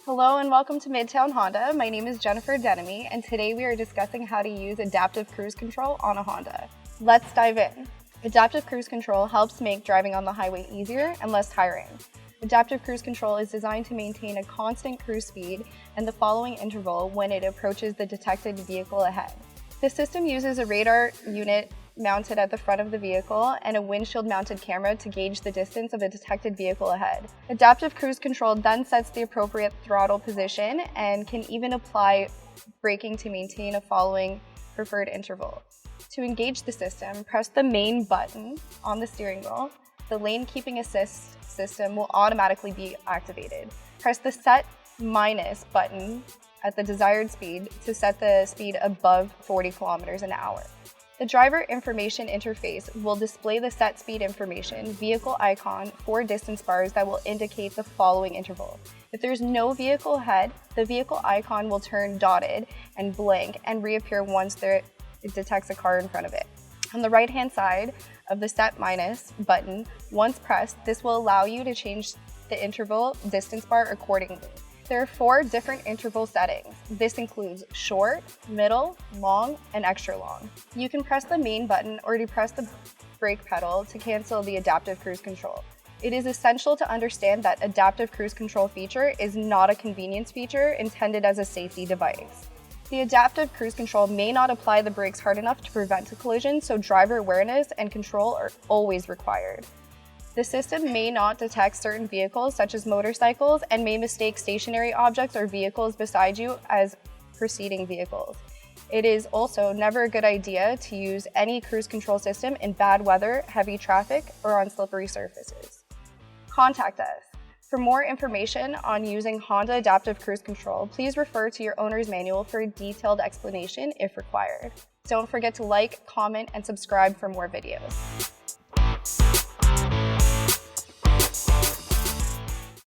Hello and welcome to Midtown Honda. My name is Jennifer Denemy, and today we are discussing how to use adaptive cruise control on a Honda. Let's dive in. Adaptive cruise control helps make driving on the highway easier and less tiring. Adaptive cruise control is designed to maintain a constant cruise speed and the following interval when it approaches the detected vehicle ahead. The system uses a radar unit mounted at the front of the vehicle and a windshield-mounted camera to gauge the distance of a detected vehicle ahead. Adaptive cruise control then sets the appropriate throttle position and can even apply braking to maintain a following preferred interval. To engage the system, press the main button on the steering wheel. The lane keeping assist system will automatically be activated. Press the set minus button at the desired speed to set the speed above 40 kilometers an hour. The driver information interface will display the set speed information, vehicle icon, 4 distance bars that will indicate the following interval. If there's no vehicle ahead, the vehicle icon will turn dotted and blank and reappear once it detects a car in front of it. On the right-hand side of the set minus button, once pressed, this will allow you to change the interval distance bar accordingly. There are 4 different interval settings. This includes short, middle, long, and extra long. You can press the main button or depress the brake pedal to cancel the adaptive cruise control. It is essential to understand that adaptive cruise control feature is not a convenience feature intended as a safety device. The adaptive cruise control may not apply the brakes hard enough to prevent a collision, so driver awareness and control are always required. The system may not detect certain vehicles, such as motorcycles, and may mistake stationary objects or vehicles beside you as preceding vehicles. It is also never a good idea to use any cruise control system in bad weather, heavy traffic, or on slippery surfaces. Contact us. For more information on using Honda Adaptive Cruise Control, please refer to your owner's manual for a detailed explanation if required. Don't forget to like, comment, and subscribe for more videos.